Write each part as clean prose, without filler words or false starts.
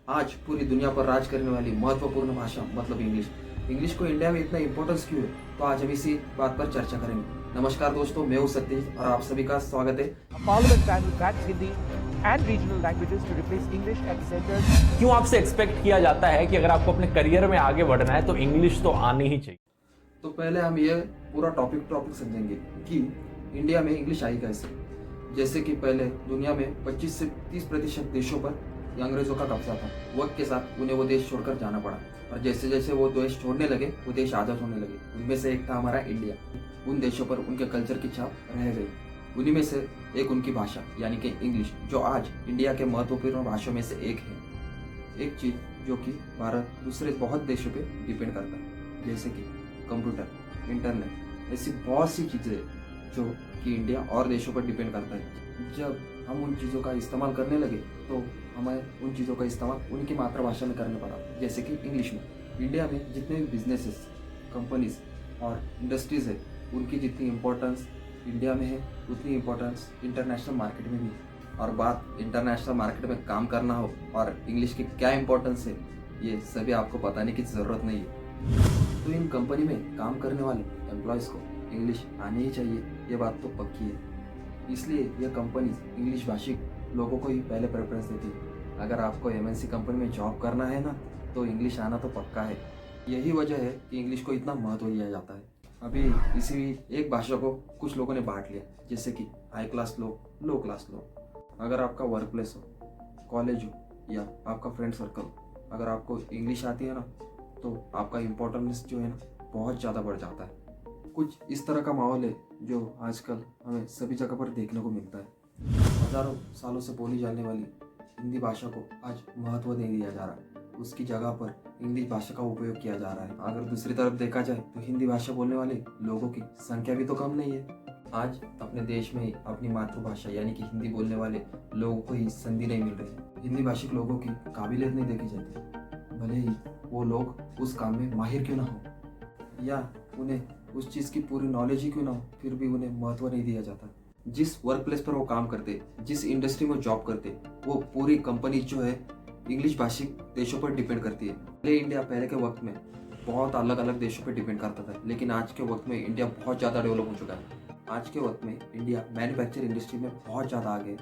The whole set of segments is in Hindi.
आज पूरी दुनिया पर राज करने वाली महत्वपूर्ण भाषा मतलब इंग्लिश। इंग्लिश को इंडिया में इतना इंपॉर्टेंस क्यों है, तो आज हम इसी बात पर चर्चा करेंगे। नमस्कार दोस्तों, मैं हूं सतीश और आप सभी का स्वागत है। Parliament plan to tax Hindi and regional languages to replace English at centers. क्यों आपसे एक्सपेक्ट किया जाता है कि अगर आपको अपने करियर में आगे बढ़ना है तो इंग्लिश तो आनी ही चाहिए? तो पहले हम ये पूरा टॉपिक समझेंगे कि इंडिया में इंग्लिश आई कैसे। जैसे कि पहले दुनिया में 25 से 30% देशों पर अंग्रेजों का कब्जा था। वक्त के साथ उन्हें वो देश छोड़कर जाना पड़ा और जैसे जैसे वो देश छोड़ने लगे वो देश आज़ाद होने लगे। उनमें से एक था हमारा इंडिया। उन देशों पर उनके कल्चर की छाप रह गई। उन्हीं में से एक उनकी भाषा यानी कि इंग्लिश, जो आज इंडिया के महत्वपूर्ण भाषाओं में से एक है। एक चीज़ जो कि भारत दूसरे बहुत देशों पे डिपेंड करता है, जैसे कि कंप्यूटर, इंटरनेट, ऐसी बहुत सी चीज़ें जो कि इंडिया और देशों पर डिपेंड करता है। जब हम उन चीज़ों का इस्तेमाल करने लगे तो हमें उन चीज़ों का इस्तेमाल उनकी मातृभाषा में करना पड़ा, जैसे कि इंग्लिश में। इंडिया में जितने भी बिजनेसेस, कंपनीज और इंडस्ट्रीज है, उनकी जितनी इम्पोर्टेंस इंडिया में है उतनी इम्पोर्टेंस इंटरनेशनल मार्केट में भी है। और बात इंटरनेशनल मार्केट में काम करना हो और इंग्लिश की क्या इम्पोर्टेंस है, ये सभी आपको बताने की ज़रूरत नहीं है। तो इन कंपनी में काम करने वाले एम्प्लॉयज़ को इंग्लिश आनी ही चाहिए, ये बात तो पक्की है। इसलिए यह कंपनीज इंग्लिश भाषिक लोगों को ही पहले प्रेफरेंस देती है। अगर आपको एमएनसी कंपनी में जॉब करना है ना, तो इंग्लिश आना तो पक्का है। यही वजह है कि इंग्लिश को इतना महत्व दिया जाता है। अभी इसी एक भाषा को कुछ लोगों ने बांट लिया, जैसे कि हाई क्लास लोग, लो क्लास लोग। अगर आपका वर्क प्लेस हो, कॉलेज हो या आपका फ्रेंड सर्कल हो, अगर आपको इंग्लिश आती है ना, तो आपका इम्पोर्टेंस जो है ना बहुत ज़्यादा बढ़ जाता है। कुछ इस तरह का माहौल है जो आजकल हमें सभी जगह पर देखने को मिलता है। हज़ारों सालों से बोली जाने वाली हिंदी भाषा को आज महत्व नहीं दिया जा रहा। उसकी जगह पर इंग्लिश भाषा का उपयोग किया जा रहा है। अगर दूसरी तरफ देखा जाए तो हिंदी भाषा बोलने वाले लोगों की संख्या भी तो कम नहीं है। आज अपने देश में ही अपनी मातृभाषा यानी कि हिंदी बोलने वाले लोगों को ही संधि नहीं मिल रही। हिंदी भाषिक लोगों की काबिलियत नहीं देखी जाती, भले ही वो लोग उस काम में माहिर क्यों ना हो या उन्हें उस चीज़ की पूरी नॉलेज ही क्यों ना हो, फिर भी उन्हें महत्व नहीं दिया जाता। जिस वर्क प्लेस पर वो काम करते, जिस इंडस्ट्री में जॉब करते, वो पूरी कंपनी जो है इंग्लिश भाषिक देशों पर डिपेंड करती है। पहले इंडिया पहले के वक्त में बहुत अलग अलग देशों पर डिपेंड करता था, लेकिन आज के वक्त में इंडिया बहुत ज़्यादा डेवलप हो चुका है। आज के वक्त में इंडिया मैन्युफैक्चरिंग इंडस्ट्री में बहुत ज़्यादा आगे है।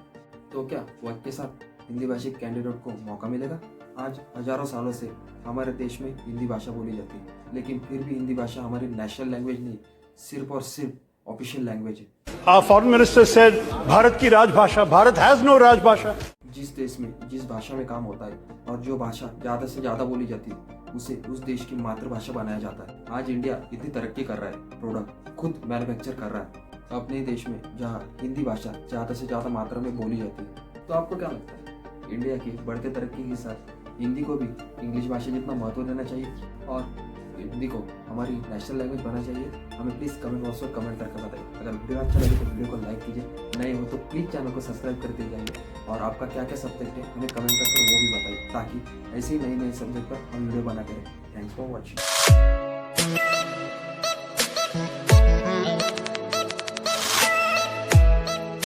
तो क्या वक्त के साथ हिंदी भाषिक कैंडिडेट को मौका मिलेगा? आज हजारों सालों से हमारे देश में हिंदी भाषा बोली जाती है, लेकिन फिर भी हिंदी भाषा हमारी नेशनल लैंग्वेज नहीं, सिर्फ और सिर्फ ऑफिशियल लैंग्वेज है। Our foreign minister said, Bharat की राजभाषा, भारत has no राजभाषा। जिस देश में जिस भाषा में काम होता है और जो भाषा ज़्यादा से ज़्यादा बोली जाती है, उसे उस देश की मातृभाषा बनाया जाता है। आज इंडिया इतनी तरक्की कर रहा है, प्रोडक्ट खुद मैन्युफैक्चर कर रहा है अपने देश में, जहाँ हिंदी भाषा ज़्यादा से ज़्यादा मात्रा में बोली जाती है। तो आपको क्या लगता है, इंडिया की बढ़ते तरक्की के साथ हिंदी को भी इंग्लिश भाषा जितना महत्व देना चाहिए और हिंदी को हमारी नेशनल लैंग्वेज बनाना चाहिए? हमें प्लीज़ कमेंट बॉक्स में कमेंट करके बताइए। अगर वीडियो अच्छा लगे तो वीडियो को लाइक कीजिए, नए हो तो प्लीज़ चैनल को सब्सक्राइब करते जाइए और आपका क्या क्या सब्जेक्ट है हमें कमेंट करके वो भी बताइए, ताकि ऐसे ही नए नए सब्जेक्ट पर हम वीडियो बना करें। Thanks for watching.